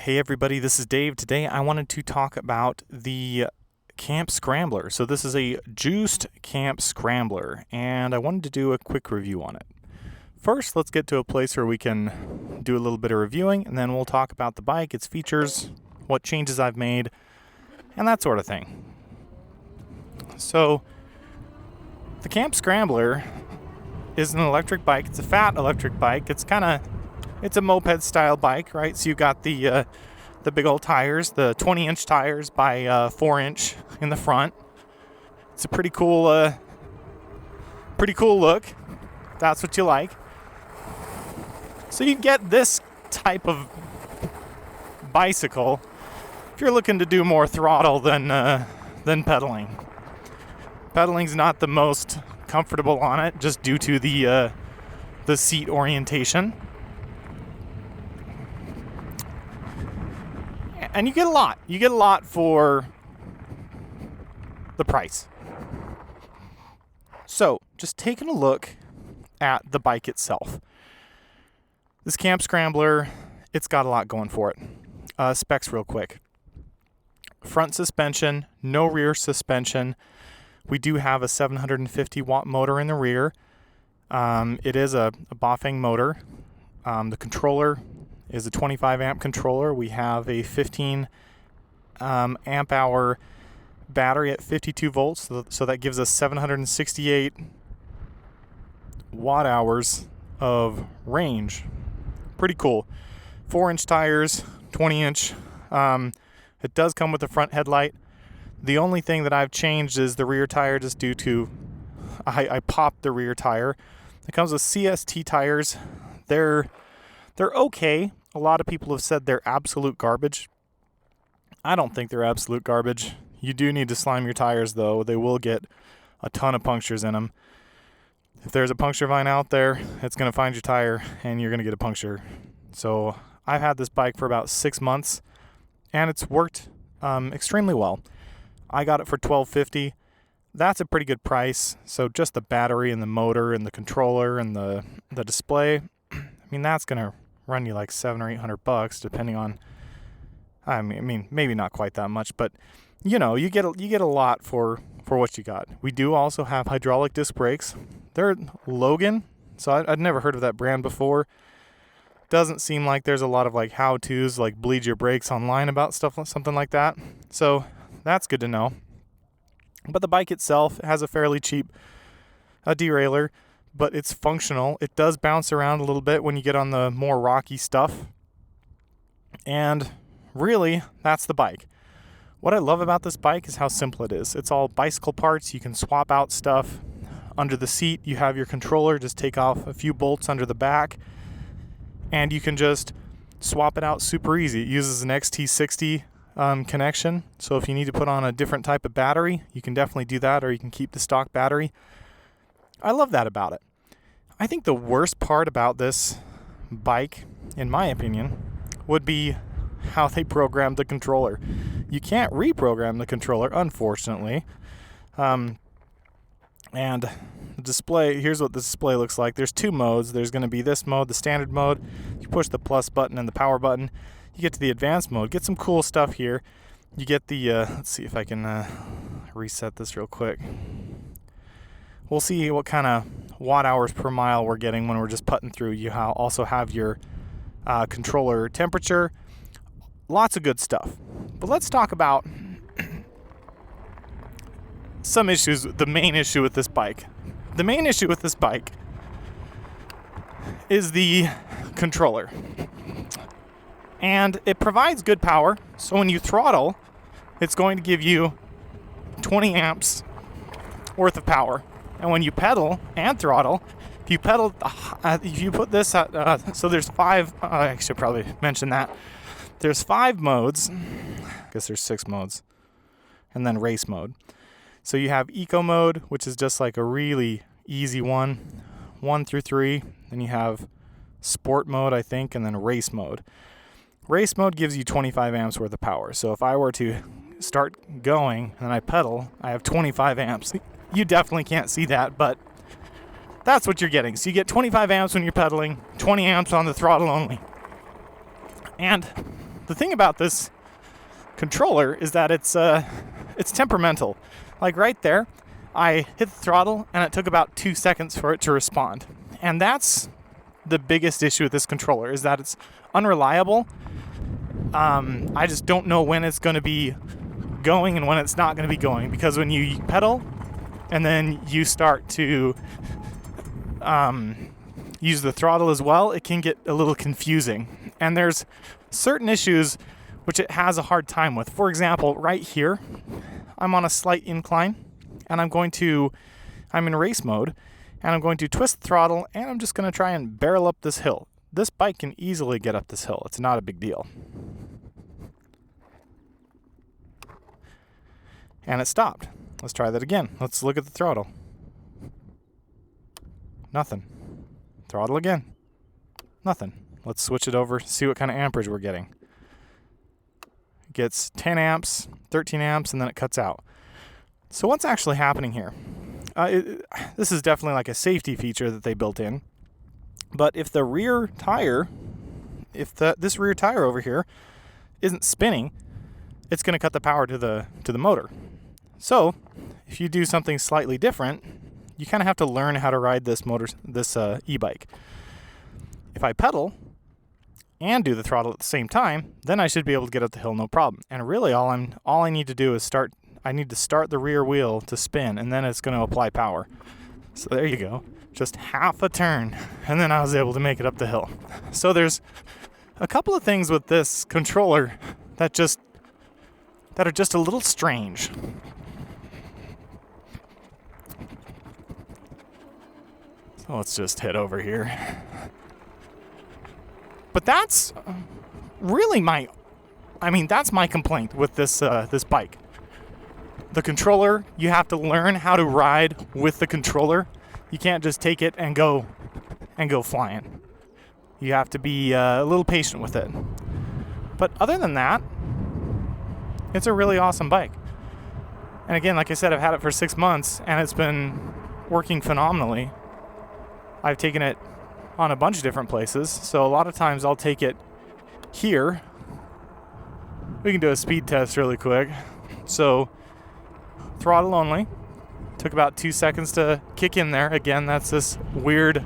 Hey everybody, this is Dave. Today I wanted to talk about the CampScrambler. So this is a juiced CampScrambler, and I wanted to do a quick review on it. First, let's get to a place where we can do a little bit of reviewing, and then we'll talk about the bike, its features, what changes I've made, and that sort of thing. So the CampScrambler is an electric bike. It's a fat electric bike. It's a moped style bike, right? So you got the big old tires, the 20-inch tires by 4-inch in the front. It's a pretty cool look. That's what you like. So you get this type of bicycle if you're looking to do more throttle than pedaling. Pedaling's not the most comfortable on it, just due to the seat orientation. And you get a lot. You get a lot for the price. So, just taking a look at the bike itself. This CampScrambler, it's got a lot going for it. Specs real quick. Front suspension, no rear suspension. We do have a 750 watt motor in the rear. It is a Bafang motor. The controller is a 25 amp controller. We have a 15 amp hour battery at 52 volts, so that gives us 768 watt hours of range. Pretty cool. 4-inch tires, 20-inch. It does come with a front headlight. The only thing that I've changed is the rear tire, just due to I popped the rear tire. It comes with CST tires. They're okay. A lot of people have said they're absolute garbage. I don't think they're absolute garbage. You do need to slime your tires, though. They will get a ton of punctures in them. If there's a puncture vine out there, it's going to find your tire, and you're going to get a puncture. So I've had this bike for about 6 months, and it's worked extremely well. I got it for $1,250. That's a pretty good price. So just the battery and the motor and the controller and the display, I mean, that's going to run you like $700 or $800, depending on. I mean, maybe not quite that much, but you know, you get a lot for what you got. We do also have hydraulic disc brakes. They're Logan, so I'd never heard of that brand before. Doesn't seem like there's a lot of like how-tos, like bleed your brakes online about something like that. So that's good to know. But the bike itself has a fairly cheap derailleur, but it's functional. It does bounce around a little bit when you get on the more rocky stuff. And really, that's the bike. What I love about this bike is how simple it is. It's all bicycle parts. You can swap out stuff. Under the seat, you have your controller. Just take off a few bolts under the back, and you can just swap it out super easy. It uses an XT60 connection, so if you need to put on a different type of battery, you can definitely do that, or you can keep the stock battery. I love that about it. I think the worst part about this bike, in my opinion, would be how they programmed the controller. You can't reprogram the controller, unfortunately. And the display, here's what the display looks like. There's 2 modes. There's going to be this mode, the standard mode. You push the plus button and the power button. You get to the advanced mode. Get some cool stuff here. You get the, let's see if I can reset this real quick. We'll see what kind of watt hours per mile we're getting when we're just putting through. You also have your controller temperature. Lots of good stuff. But let's talk about some issues, the main issue with this bike. The main issue with this bike is the controller. And it provides good power, so when you throttle, it's going to give you 20 amps worth of power. And when you pedal and throttle, if you put this at, so there's 5, I should probably mention that. There's 5 modes. I guess there's 6 modes. And then race mode. So you have eco mode, which is just like a really easy one, 1 through 3. Then you have sport mode, I think, and then race mode. Race mode gives you 25 amps worth of power. So if I were to start going and I pedal, I have 25 amps. You definitely can't see that, but that's what you're getting. So you get 25 amps when you're pedaling, 20 amps on the throttle only. And the thing about this controller is that it's temperamental. Like right there, I hit the throttle and it took about 2 seconds for it to respond. And that's the biggest issue with this controller, is that it's unreliable. I just don't know when it's going to be going and when it's not going to be going, because when you pedal and then you start to use the throttle as well, it can get a little confusing. And there's certain issues which it has a hard time with. For example, right here, I'm on a slight incline and I'm in race mode, and I'm going to twist the throttle and I'm just going to try and barrel up this hill. This bike can easily get up this hill. It's not a big deal. And it stopped. Let's try that again. Let's look at the throttle. Nothing. Throttle again. Nothing. Let's switch it over, see what kind of amperage we're getting. It gets 10 amps, 13 amps, and then it cuts out. So what's actually happening here? This is definitely like a safety feature that they built in. But if the rear tire, this rear tire over here isn't spinning, it's going to cut the power to the motor. So if you do something slightly different, you kind of have to learn how to ride this e-bike. If I pedal and do the throttle at the same time, then I should be able to get up the hill no problem. And really all I need to do is start the rear wheel to spin, and then it's going to apply power. So there you go. Just half a turn, and then I was able to make it up the hill. So there's a couple of things with this controller that are just a little strange. So let's just head over here. But that's really that's my complaint with this bike. The controller, you have to learn how to ride with the controller. You can't just take it and go flying. You have to be a little patient with it. But other than that, it's a really awesome bike. And again, like I said, I've had it for 6 months and it's been working phenomenally. I've taken it on a bunch of different places. So a lot of times I'll take it here. We can do a speed test really quick. So throttle only. Took about 2 seconds to kick in there. Again, that's this weird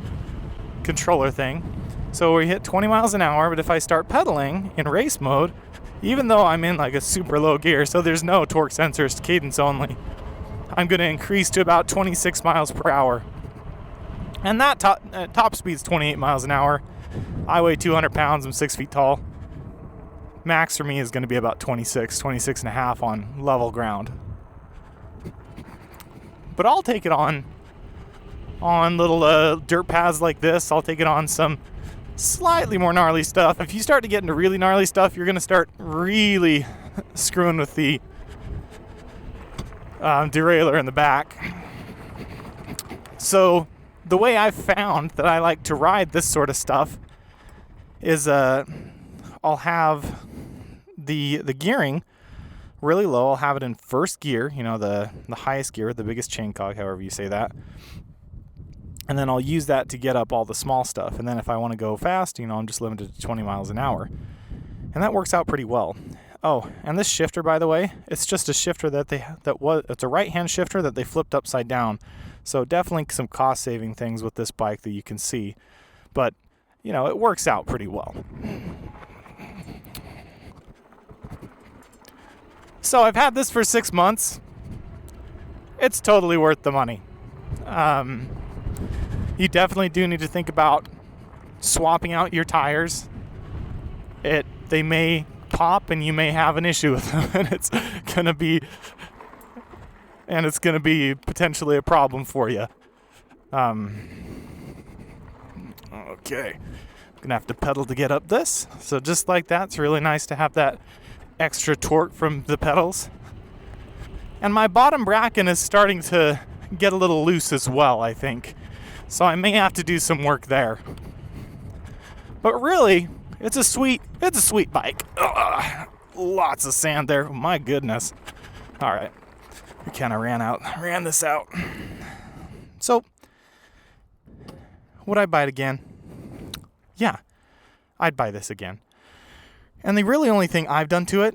controller thing. So we hit 20 miles an hour, but if I start pedaling in race mode, even though I'm in like a super low gear, so there's no torque sensors, cadence only, I'm going to increase to about 26 miles per hour. And that top speed's 28 miles an hour. I weigh 200 pounds, I'm 6 feet tall. Max for me is going to be about 26 and a half on level ground. But I'll take it on little dirt paths like this. I'll take it on some slightly more gnarly stuff. If you start to get into really gnarly stuff, you're going to start really screwing with the derailleur in the back. So the way I've found that I like to ride this sort of stuff is I'll have the gearing really low. I'll have it in first gear, the highest gear, the biggest chain cog, however you say that. And then I'll use that to get up all the small stuff. And then if I want to go fast, I'm just limited to 20 miles an hour. And that works out pretty well. Oh, and this shifter, by the way, it's just a shifter it's a right-hand shifter that they flipped upside down. So definitely some cost-saving things with this bike that you can see. But, it works out pretty well. So I've had this for 6 months. It's totally worth the money. You definitely do need to think about swapping out your tires. They may pop and you may have an issue with them, and it's gonna be potentially a problem for you. Okay, I'm gonna have to pedal to get up this. So just like that, it's really nice to have that extra torque from the pedals. And my bottom bracket is starting to get a little loose as well, I think. So I may have to do some work there. But really, it's a sweet bike. Ugh, lots of sand there. Oh, my goodness. All right. We kind of ran this out. So, would I buy it again? Yeah, I'd buy this again. And the really only thing I've done to it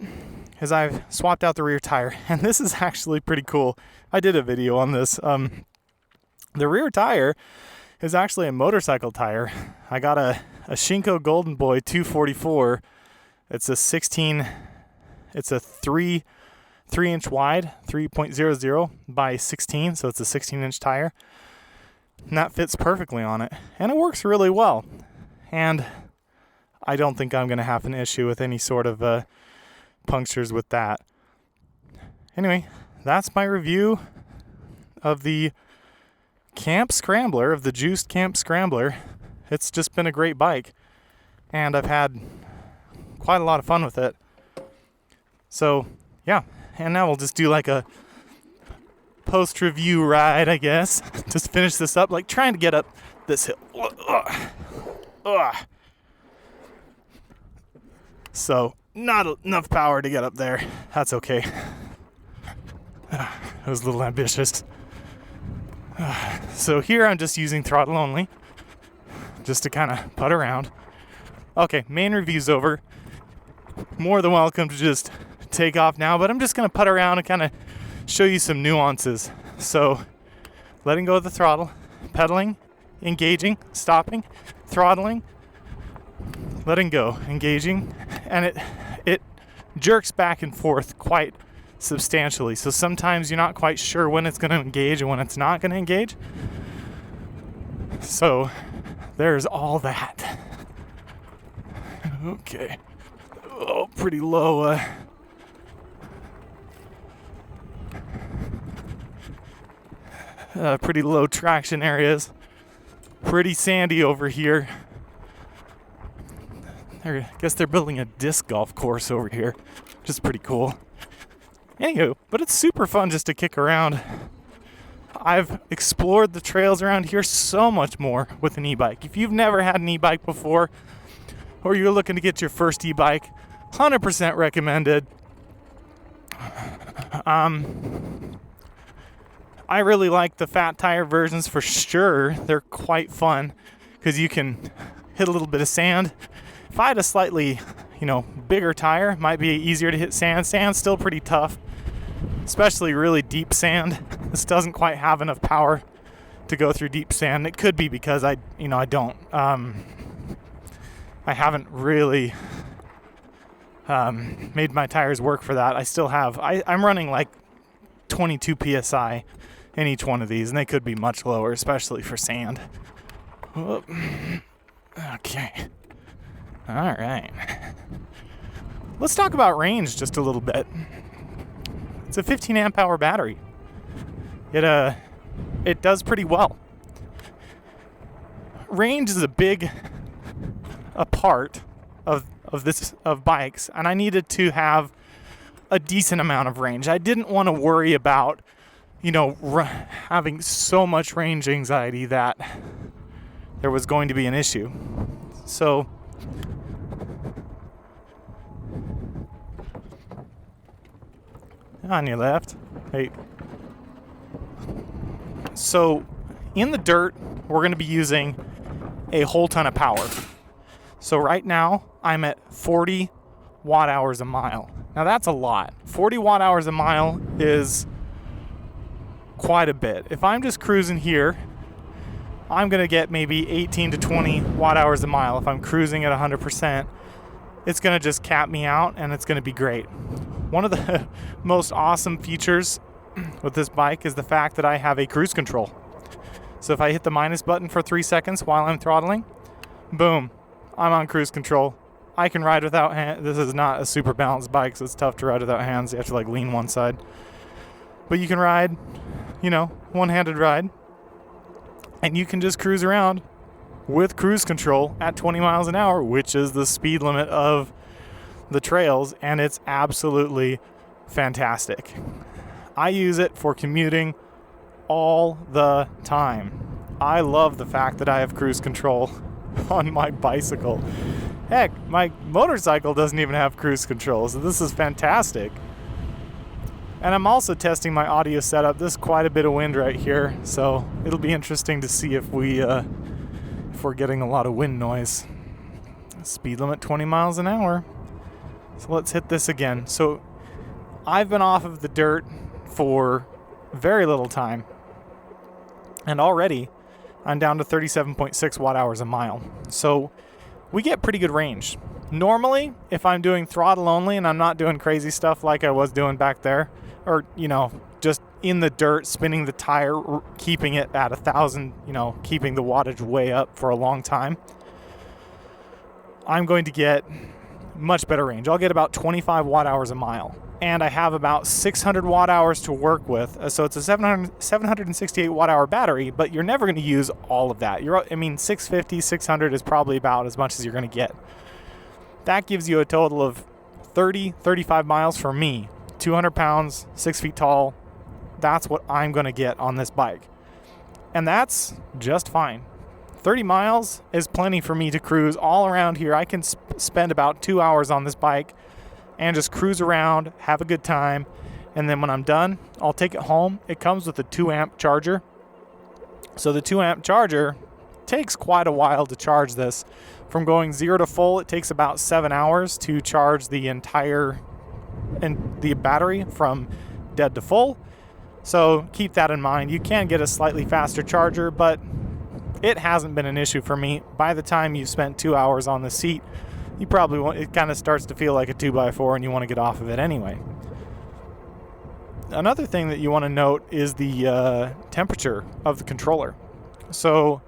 is I've swapped out the rear tire. And this is actually pretty cool. I did a video on this. The rear tire is actually a motorcycle tire. I got a Shinko Golden Boy 244. It's a 3-inch wide, 3.00 by 16, so it's a 16-inch tire. And that fits perfectly on it. And it works really well. And I don't think I'm going to have an issue with any sort of punctures with that. Anyway, that's my review of the CampScrambler, of the juiced CampScrambler. It's just been a great bike. And I've had quite a lot of fun with it. So, yeah. And now we'll just do like a post-review ride, I guess. Just finish this up, like trying to get up this hill. So, not enough power to get up there. That's okay. It was a little ambitious. So here I'm just using throttle only, just to kind of putt around. Okay, main review's over. More than welcome to just take off now, but I'm just going to putt around and kind of show you some nuances. So, letting go of the throttle, pedaling, engaging, stopping, throttling, letting go, engaging, and it jerks back and forth quite substantially. So sometimes you're not quite sure when it's going to engage and when it's not going to engage. So there's all that. Okay. Oh, pretty low. Pretty low traction areas. Pretty sandy over here. I guess they're building a disc golf course over here, which is pretty cool. Anywho, but it's super fun just to kick around. I've explored the trails around here so much more with an e-bike. If you've never had an e-bike before, or you're looking to get your first e-bike, 100% recommended. I really like the fat tire versions for sure. They're quite fun because you can hit a little bit of sand. If I had a slightly, bigger tire, it might be easier to hit sand. Sand's still pretty tough, especially really deep sand. This doesn't quite have enough power to go through deep sand. It could be because I haven't really made my tires work for that. I still have, I'm running like 22 PSI in each one of these, and they could be much lower, especially for sand. Whoop. Okay. All right. Let's talk about range just a little bit. It's a 15 amp hour battery. It does pretty well. Range is a big part of bikes, and I needed to have a decent amount of range. I didn't want to worry about, having so much range anxiety that there was going to be an issue. So on your left. Hey. So in the dirt, we're going to be using a whole ton of power. So right now, I'm at 40 watt hours a mile. Now that's a lot. 40 watt hours a mile is quite a bit. If I'm just cruising here, I'm going to get maybe 18 to 20 watt hours a mile. If I'm cruising at 100%, it's going to just cap me out, and it's going to be great. One of the most awesome features with this bike is the fact that I have a cruise control. So if I hit the minus button for 3 seconds while I'm throttling, boom, I'm on cruise control. I can ride without hands. This is not a super balanced bike, so it's tough to ride without hands. You have to lean one side. But you can ride, one-handed ride. And you can just cruise around with cruise control at 20 miles an hour, which is the speed limit of the trails, and it's absolutely fantastic. I use it for commuting all the time. I love the fact that I have cruise control on my bicycle. Heck, my motorcycle doesn't even have cruise control, so this is fantastic. And I'm also testing my audio setup. There's quite a bit of wind right here, so it'll be interesting to see if we're getting a lot of wind noise. Speed limit 20 miles an hour. So let's hit this again. So I've been off of the dirt for very little time, and already I'm down to 37.6 watt hours a mile. So we get pretty good range. Normally, if I'm doing throttle only and I'm not doing crazy stuff like I was doing back there, or, you know, just in the dirt, spinning the tire, keeping it at 1,000, you know, keeping the wattage way up for a long time, I'm going to get much better range. I'll get about 25 watt hours a mile. And I have about 600 watt hours to work with. So it's a 768 watt hour battery, but you're never going to use all of that. 650, 600 is probably about as much as you're going to get. That gives you a total of 35 miles for me. 200 pounds, 6 feet tall. That's what I'm going to get on this bike. And that's just fine. 30 miles is plenty for me to cruise all around here. I can spend about 2 hours on this bike and just cruise around, have a good time. And then when I'm done, I'll take it home. It comes with a 2 amp charger. So the 2 amp charger takes quite a while to charge this. From going 0 to full, it takes about 7 hours to charge the entire battery from dead to full. So keep that in mind. You can get a slightly faster charger, but it hasn't been an issue for me. By the time you've spent 2 hours on the seat, you probably won't, it kind of starts to feel like a 2x4 and you want to get off of it anyway. Another thing that you want to note is the temperature of the controller. So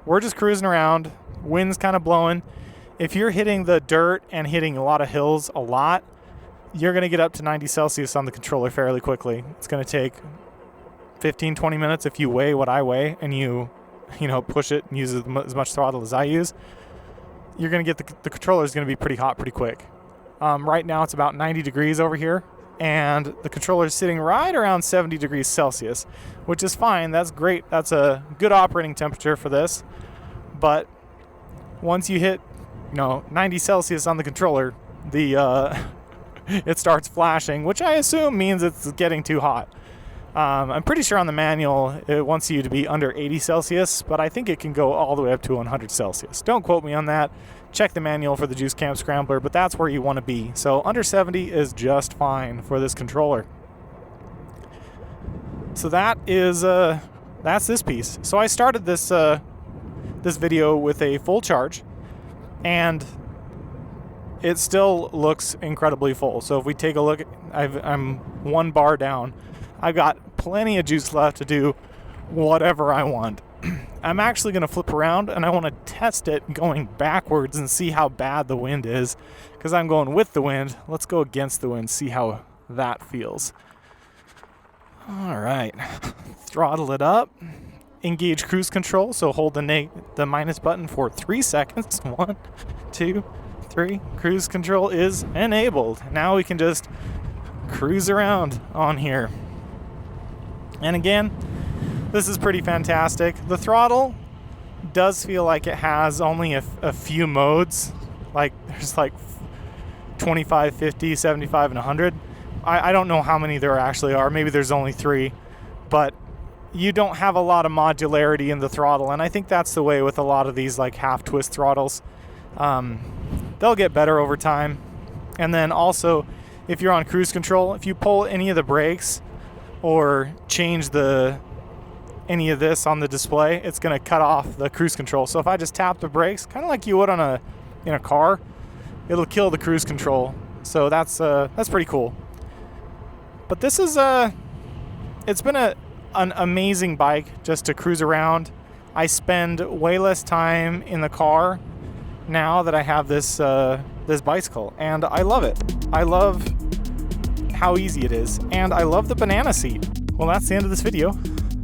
we're just cruising around, wind's kind of blowing. If you're hitting the dirt and hitting a lot of hills a lot, you're going to get up to 90 Celsius on the controller fairly quickly. It's going to take 15-20 minutes if you weigh what I weigh and you push it and use as much throttle as I use. You're going to get the controller is going to be pretty hot pretty quick. Right now it's about 90 degrees over here, and the controller is sitting right around 70 degrees Celsius, which is fine. That's great. That's a good operating temperature for this. But once you hit 90 Celsius on the controller, it starts flashing, which I assume means it's getting too hot. I'm pretty sure on the manual it wants you to be under 80 Celsius, but I think it can go all the way up to 100 Celsius. Don't quote me on that. Check the manual for the Juice CampScrambler, but that's where you want to be. So under 70 is just fine for this controller. So that's this piece. So I started this video with a full charge, and it still looks incredibly full. So if we take a look, I'm 1 bar down. I've got plenty of juice left to do whatever I want. I'm actually going to flip around and I want to test it going backwards and see how bad the wind is, because I'm going with the wind. Let's go against the wind, see how that feels. All right, throttle it up. Engage cruise control, so hold the minus button for 3 seconds. 1, 2, 3. Cruise control is enabled. Now we can just cruise around on here. And again, this is pretty fantastic. The throttle does feel like it has only a few modes. Like there's like 25, 50, 75, and 100. I don't know how many there actually are. Maybe there's only 3. But you don't have a lot of modularity in the throttle. And I think that's the way with a lot of these like half twist throttles. They'll get better over time. And then also, if you're on cruise control, if you pull any of the brakes or change any of this on the display, it's going to cut off the cruise control. So if I just tap the brakes, kind of like you would in a car, it'll kill the cruise control. So that's pretty cool. But this is it's been an amazing bike just to cruise around. I spend way less time in the car now that I have this bicycle, and I love it. I love how easy it is, and I love the banana seat. Well, that's the end of this video.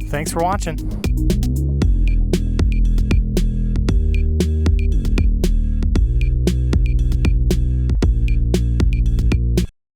Thanks for watching.